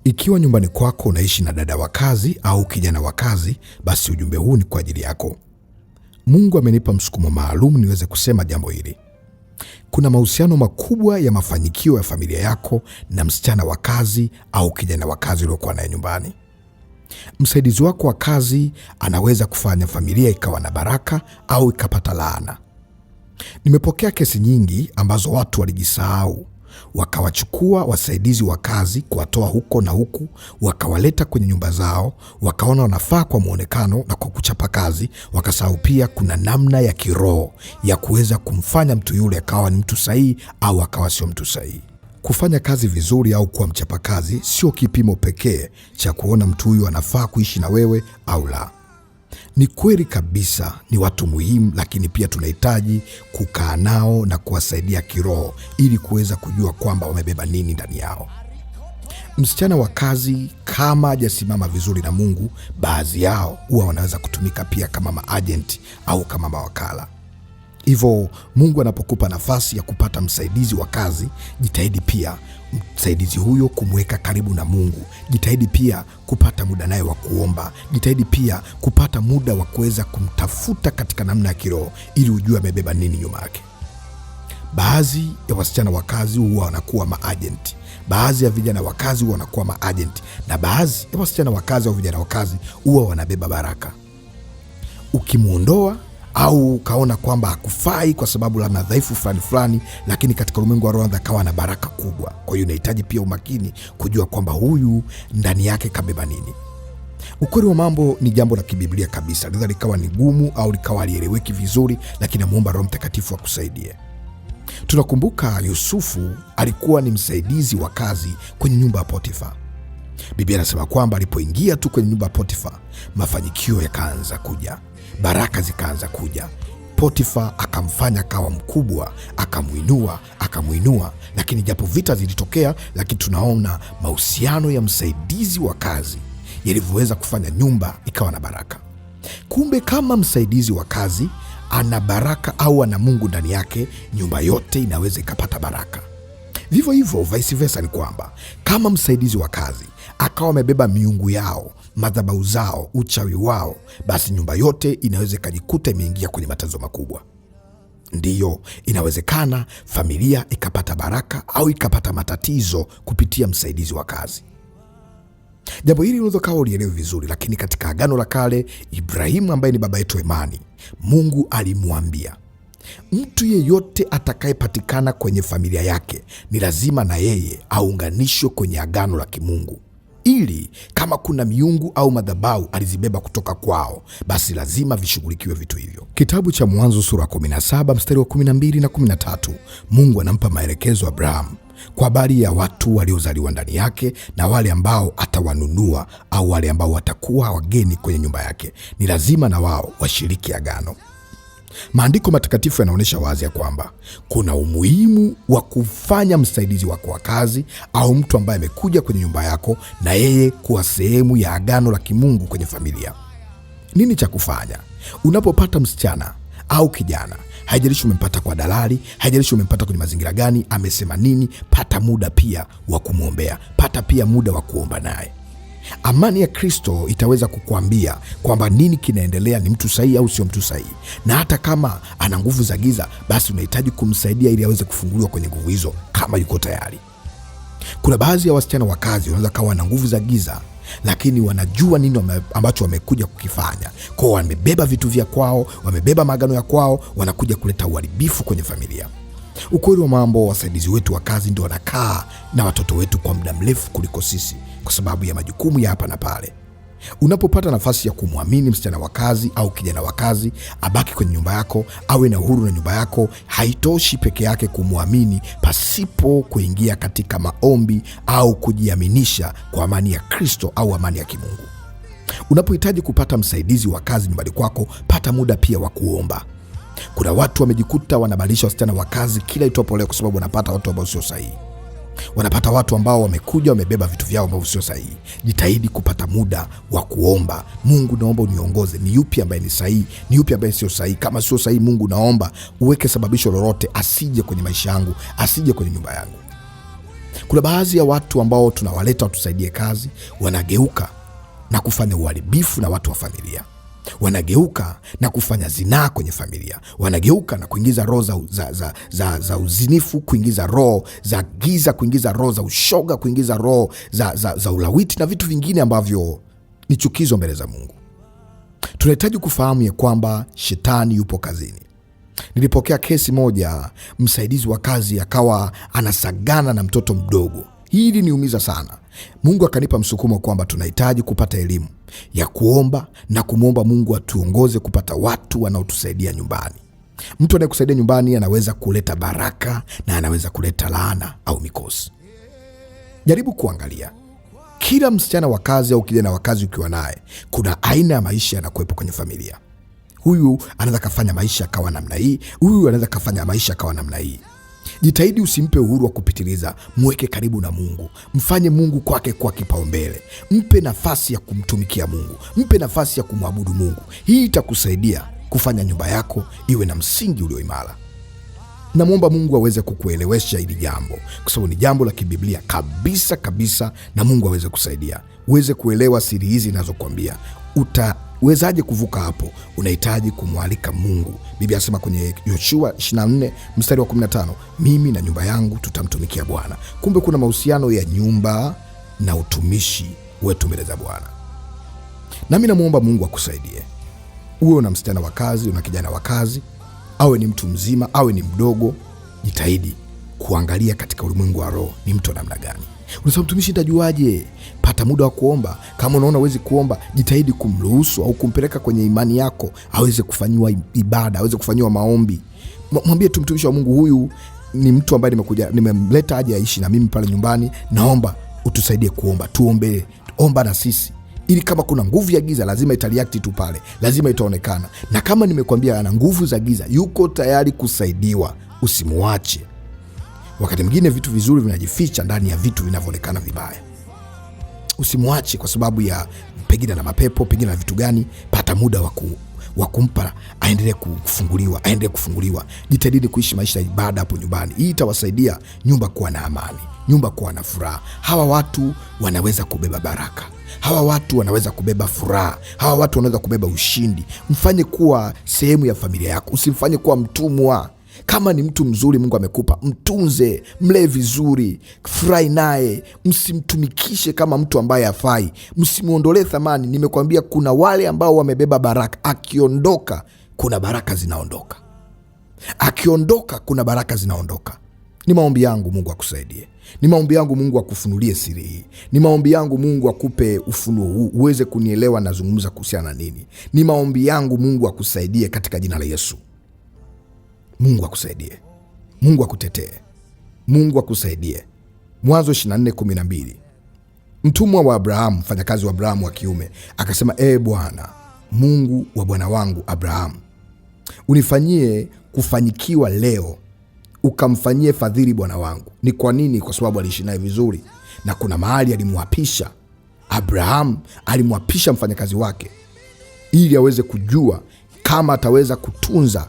Ikiwa nyumbani kwako unaishi na dada wa kazi au kijana wa kazi, basi ujumbe huu ni kwa ajili yako. Mungu amenipa msukumo maalum niweze kusema jambo hili. Kuna mahusiano makubwa ya mafanikio ya familia yako na msichana wa kazi au kijana wa kazi uliokuwa naye nyumbani. Msaidizi wako wa kazi anaweza kufanya familia ikawa na baraka au ikapata laana. Nimepokea kesi nyingi ambazo watu walijisahau, wakawachukua wasaidizi wa kazi, kuwatoa huko na huku, wakawaleta kwenye nyumba zao, wakaona wanafaa kwa muonekano na kwa kuchapa kazi, wakasahau pia kuna namna ya kiroho ya kuweza kumfanya mtu yule akawa ni mtu sahihi au akawa sio mtu sahihi. Kufanya kazi vizuri au kuwa mchapakazi sio kipimo pekee cha kuona mtu huyu anafaa kuishi na wewe au la. Ni kweli kabisa ni watu muhimu, lakini pia tunahitaji kukaa nao na kuwasaidia kiroho ili kuweza kujua kwamba wamebeba nini ndani yao. Msichana wa kazi kama hajasimama vizuri na Mungu, baadhi yao huwa wanaweza kutumika pia kama maagent au kama mawakala. Hivyo Mungu anapokupa nafasi ya kupata msaidizi wa kazi, jitahidi pia msaidizi huyo kumweka karibu na Mungu. Jitahidi pia kupata muda naye wa kuomba. Jitahidi pia kupata muda wa kuweza kumtafuta katika namna ya kiroho ili ujue amebeba nini nyuma yake. Baadhi ya wasichana wa kazi huwa wanakuwa maagent. Baadhi ya vijana wa kazi huwa wanakuwa maagent, na baadhi ya wasichana wa kazi au vijana wa kazi huwa wanabeba baraka. Ukimuondoa au kaona kwamba hakufai kwa sababu la madhaifu fulani fulani, lakini katika ulimwengu wa roho akawa na baraka kubwa. Kwa hiyo unahitaji pia umakini kujua kwamba huyu ndani yake kabeba nini. Ukweli wa mambo ni jambo la kibiblia kabisa. Linaweza likawa ni gumu au likawa halieleweki vizuri, lakini namuomba Roho Mtakatifu akusaidie. Tunakumbuka Yusufu alikuwa ni msaidizi wa kazi kwenye nyumba ya Potifa. Biblia inasema kwamba alipoingia tu kwenye nyumba ya Potifa, mafanikio yakaanza kuja, baraka zikaanza kuja. Potifa akamfanya akawa mkubwa, akamuinua, lakini japo vita zilitokea, lakini tunaona mahusiano ya msaidizi wa kazi yalivyoweza kufanya nyumba ikawa na baraka. Kumbe kama msaidizi wa kazi ana baraka au ana Mungu ndani yake, nyumba yote inaweza ikapata baraka. Vivyo hivyo vice versa, ni kwamba kama msaidizi wa kazi akawa amebeba miungu yao, madhabahu zao, uchawi wao, basi nyumba yote inaweza ikajikuta imeingia kwenye matatizo makubwa. Ndiyo, inawezekana familia ikapata baraka au ikapata matatizo kupitia msaidizi wa kazi. Jambo hili unaweza kawa ulielewe vizuri, lakini katika Agano la Kale, Ibrahimu ambaye ni baba yetu wa imani, Mungu alimwambia mtu yeyote atakayepatikana kwenye familia yake ni lazima na yeye aunganishwe kwenye agano la kimungu, ili kama kuna miungu au madhabahu alizibeba kutoka kwao, basi lazima vishughulikiwe vitu hivyo. Kitabu cha Mwanzo sura 17 mstari wa 12 na 13, Mungu anampa maelekezo Abrahamu kwa habari ya watu waliozaliwa ndani yake na wale ambao atawanunua au wale ambao watakuwa wageni kwenye nyumba yake. Ni lazima na wao washiriki agano. Maandiko matakatifu yanaonyesha wazi ya kwamba kuna umuhimu wa kufanya msaidizi wako wa kazi au mtu ambaye amekuja kwenye nyumba yako na yeye kuwa sehemu ya agano la kimungu kwenye familia. Nini cha kufanya? Unapopata msichana au kijana, haijalishi umempata kwa dalali, haijalishi umempata kwenye mazingira gani, amesema nini, pata muda pia wa kumwombea, pata pia muda wa kuomba naye. Amani ya Kristo itaweza kukuambia kwamba nini kinaendelea, ni mtu sahihi au sio mtu sahihi. Na hata kama ana nguvu za giza, basi unahitaji kumsaidia ili aweze kufunguliwa kwenye nguvu hizo kama yuko tayari. Kuna baadhi ya wasichana wa kazi wanaweza kawa na nguvu za giza, lakini wanajua nini ambacho wamekuja kukifanya. Kwao wamebeba vitu vya kwao, wamebeba maagano ya kwao, wanakuja kuleta uharibifu kwenye familia. Ukweli wa mambo, wasaidizi wetu wa kazi ndio wanakaa na watoto wetu kwa muda mrefu kuliko sisi, kwa sababu ya majukumu ya hapa na pale. Unapopata nafasi ya kumwamini msichana wa kazi au kijana wa kazi abaki kwenye nyumba yako, awe na uhuru na nyumba yako, haitoshi peke yake kumwamini pasipo kuingia katika maombi au kujiaminisha kwa amani ya Kristo au amani ya kimungu. Unapohitaji kupata msaidizi wa kazi nyumbani kwako, pata muda pia wa kuomba. Kuna watu wamejikuta wanabadilisha wasichana wa kazi kila itwapo leo kwa sababu wanapata watu ambao sio sahihi. Wanapata watu ambao wamekuja wamebeba vitu vyao ambavyo sio sahihi. Jitahidi kupata muda wa kuomba. Mungu, naomba uniongoze, ni yupi ambaye ni sahihi, ni yupi ambaye sio sahihi. Kama sio sahihi, Mungu naomba uweke sababisho lolote asije kwenye maisha yangu, asije kwenye nyumba yangu. Kuna baadhi ya watu ambao tunawaleta watusaidie kazi, wanageuka na kufanya uharibifu na watu wa familia, wanageuka na kufanya zinaa kwenye familia, wanageuka na kuingiza roho za uzinifu, kuingiza roho za giza, kuingiza roho za ushoga, kuingiza roho za ulawiti na vitu vingine ambavyo ni chukizo mbele za Mungu. Tunahitaji kufahamu ya kwamba shetani yupo kazini. Nilipokea kesi moja, msaidizi wa kazi akawa anasagana na mtoto mdogo. Hili niumiza sana. Mungu akanipa msukumo kwamba tunahitaji kupata elimu ya kuomba na kumwomba Mungu atuongoze kupata watu wanaotusaidia nyumbani. Mtu anayekusaidia nyumbani anaweza kuleta baraka na anaweza kuleta laana au mikosi. Jaribu kuangalia kila msichana wa kazi au kijana wa kazi ukiwa naye, kuna aina ya maisha yanakuwepo kwenye familia. Huyu anaweza kafanya maisha akawa namna hii, huyu anaweza kafanya maisha akawa namna hii. Jitahidi usimpe uhuru wa kupitiliza, mweke karibu na Mungu, mfanye Mungu kwake kwa kipaumbele, mpe nafasi ya kumtumikia Mungu, mpe nafasi ya kumwabudu Mungu. Hii itakusaidia kufanya nyumba yako iwe na msingi ulio imara. Namwomba Mungu aweze kukuelewesha hili jambo, kwa sababu ni jambo la kibiblia kabisa kabisa, na Mungu aweze kusaidia uweze kuelewa siri hizi ninazokuambia. Utawezaje kuvuka hapo? Unahitaji kumwalika Mungu. Biblia inasema kwenye Yoshua 24 mstari wa 15, mimi na nyumba yangu tutamtumikia Bwana. Kumbe kuna mahusiano ya nyumba na utumishi wetu mbele za Bwana. Nami namwomba Mungu akusaidie. Uwe una msichana wa kazi, una kijana wa kazi, awe ni mtu mzima, awe ni mdogo, jitahidi kuangalia katika ulimwengu wa roho ni mtu namna gani. Unasema mtumishi, nitajuaje? Pata muda wa kuomba. Kama unaona huwezi kuomba, jitahidi kumruhusu au kumpeleka kwenye imani yako aweze kufanyiwa ibada, aweze kufanyiwa maombi. Mwambie tu, mtumishi wa Mungu, huyu ni mtu ambaye nimemleta aje aishi na mimi pale nyumbani, naomba utusaidie kuomba, tuombe, omba na sisi, ili kama kuna nguvu ya giza lazima italiakti tu pale, lazima itaonekana. Na kama nimekwambia ana nguvu za giza, yuko tayari kusaidiwa, usimuache. Wakati mwingine vitu vizuri vinajificha ndani ya vitu vinavyoonekana vibaya. Usimuache kwa sababu ya pengine na mapepo, pengine na vitu gani. Pata muda wa kumpa aendelee kufunguliwa. Jitahidi kuishi maisha ya ibada hapo nyumbani. Hii itawasaidia nyumba kuwa na amani, nyumba kuwa na furaha. Hawa watu wanaweza kubeba baraka, hawa watu wanaweza kubeba furaha, hawa watu wanaweza kubeba ushindi. Mfanye kuwa sehemu ya familia yako, usimfanye kuwa mtumwa. Kama ni mtu mzuri Mungu amekupa, mtunze, mlee vizuri, furahi naye, msimtumikishe kama mtu ambaye hafai, msimuondolee thamani. Nimekwambia kuna wale ambao wamebeba baraka, akiondoka kuna baraka zinaondoka, akiondoka kuna baraka zinaondoka. Ni maombi yangu Mungu akusaidie. Ni maombi yangu Mungu akufunulie siri hii. Ni maombi yangu Mungu akupe ufunuo huu uweze kunielewa nazungumza kuhusiana na nini. Ni maombi yangu Mungu akusaidie katika jina la Yesu. Mungu akusaidie, Mungu akutetee, Mungu akusaidie. Mwanzo 24:12, mtumwa wa Abrahamu, mfanyakazi wa Abrahamu wa kiume, akasema, Bwana Mungu wa bwana wangu Abrahamu, unifanyie kufanyikiwa leo, ukamfanyie fadhili bwana wangu. Ni kwa nini? Kwa sababu aliishi naye vizuri, na kuna mahali alimwapisha. Abrahamu alimwapisha mfanyakazi wake ili aweze kujua kama ataweza kutunza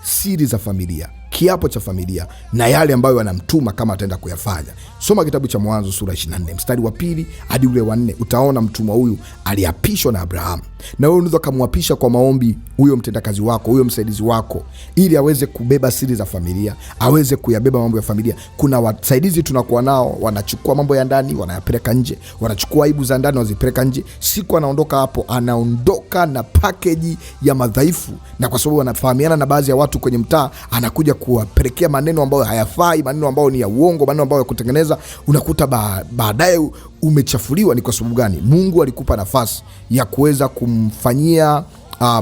siri za familia, kiapo cha familia na yale ambayo anamtuma kama ataenda kuyafanya. Soma kitabu cha Mwanzo sura 24 mstari wa 2 hadi ule wa 4. Utaona mtumwa huyu aliapishwa na Abrahamu. Na wewe unaweza kumwapisha kwa maombi huyo mtendakazi wako, huyo msaidizi wako, ili aweze kubeba siri za familia, aweze kuyabeba mambo ya familia. Kuna wasaidizi tunakuwa nao, wanachukua mambo ya ndani wanayapeleka nje, wanachukua aibu za ndani wazipeleka nje. Siku anaondoka hapo, anaondoka na package ya madhaifu, na kwa sababu anafahamiana na baadhi ya watu kwenye mtaa, anakuja kuwapelekea maneno ambayo hayafai, maneno ambayo ni ya uongo, maneno ambayo ya kutengeneza. Unakuta baadaye umechafuliwa. Ni kwa sababu gani? Mungu alikupa nafasi ya kuweza kumfanyia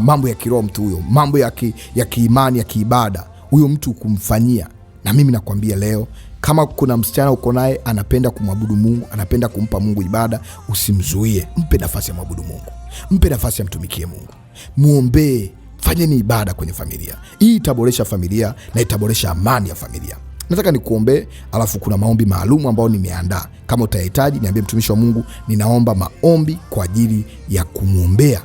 mambo ya kiroho mtu huyo, mambo ya kiimani, ya kiibada, huyo mtu kumfanyia. Na mimi nakwambia leo, kama kuna msichana uko naye anapenda kumwabudu Mungu, anapenda kumpa Mungu ibada, usimzuie, mpe nafasi ya mwabudu Mungu, mpe nafasi ya mtumikie Mungu, muombee, fanyeni ibada kwenye familia. Hii itaboresha familia na itaboresha amani ya familia. Nataka nikuombee, alafu kuna maombi maalum ambao nimeandaa. Kama utahitaji niambie, mtumishi wa Mungu, ninaomba maombi kwa ajili ya kumwombea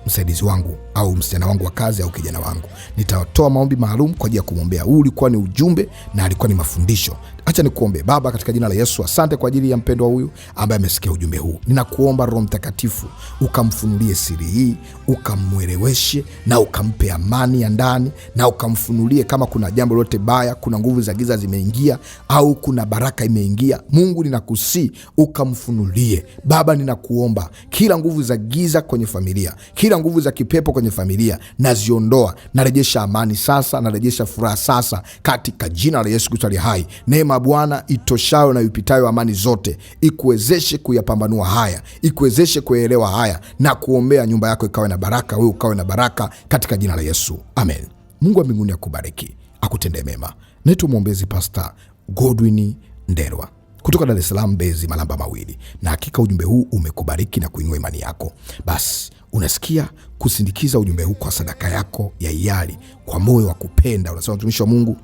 msaidizi wangu au msichana wangu wa kazi au kijana wangu. Nitatoa maombi maalum kwa ajili ya kumwombea. Huu ulikuwa ni ujumbe na alikuwa ni mafundisho. Acha nikuombe. Baba, katika jina la Yesu, asante kwa ajili ya mpendwa huyu ambaye amesikia ujumbe huu. Ninakuomba Roho Mtakatifu ukamfunulie siri hii, ukamweleweshe na ukampe amani ya ndani, na ukamfunulie kama kuna jambo lolote baya, kuna nguvu za giza zimeingia au kuna baraka imeingia. Mungu, ninakusii ukamfunulie. Baba, ninakuomba kila nguvu za giza kwenye familia, kila nguvu za kipepo kwenye familia naziondoa. Narejesha amani sasa, narejesha furaha sasa katika jina la Yesu Kristo aliye hai. Neema Bwana itoshayo na ipitayo amani zote ikuwezeshe kuyapambanua haya, ikuwezeshe kuelewa haya, na kuombea nyumba yako ikawe na baraka, wewe ukawe na baraka katika jina la Yesu. Amen. Mungu wa mbinguni akubariki, akutendee mema. Naitwa mwombezi Pastor Godwin Ndelwa kutoka Dar es Salaam, Mbezi, Malamba Mawili. Na hakika ujumbe huu umekubariki na kuinua imani yako. Basi unasikia kusindikiza ujumbe huu kwa sadaka yako ya hiari kwa moyo wa kupenda. Unasema, mtumishi wa Mungu,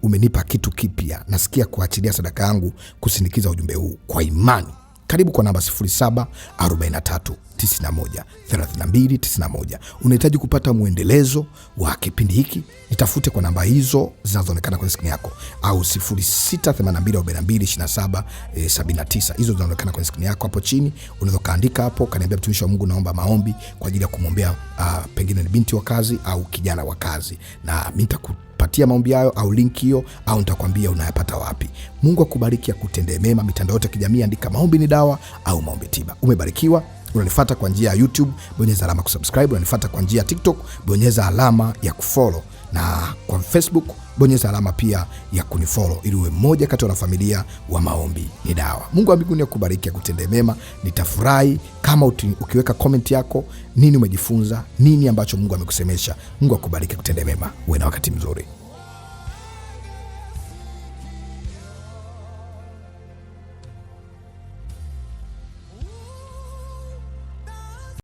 umenipa kitu kipya, nasikia kuachilia sadaka yangu kusindikiza ujumbe huu kwa imani. Karibu kwa namba 0743913291. Unahitaji kupata mwendelezo wa kipindi hiki, nitafute kwa namba hizo zinazoonekana kwenye skrini yako, au 0682422779. Hizo zinaonekana kwenye skrini yako hapo chini. Unaweza kaandika hapo, kaniambia, mtumishi wa Mungu, naomba maombi kwa ajili ya kumwombea pengine ni binti wa kazi au kijana wa kazi, na mimi nitakupatia maombi hayo au link hiyo, au nitakwambia unayapata wapi. Mungu akubariki, akutendee mema. Mitandao yote ya kijamii andika Maombi ni Dawa au Maombi Tiba. Umebarikiwa. Unanifuata kwa njia ya YouTube, bonyeza alama kusubscribe. Unanifuata kwa njia ya TikTok, bonyeza alama ya kufollow, na kwa Facebook bonyeza alama pia ya kunifollow, ili uwe mmoja kati ya wanafamilia wa Maombi ni Dawa. Mungu wa mbinguni akubariki, akutendee mema. Nitafurahi kama ukiweka comment yako, nini umejifunza, nini ambacho Mungu amekusemesha. Mungu akubariki, akutendee mema. Uwe na wakati mzuri.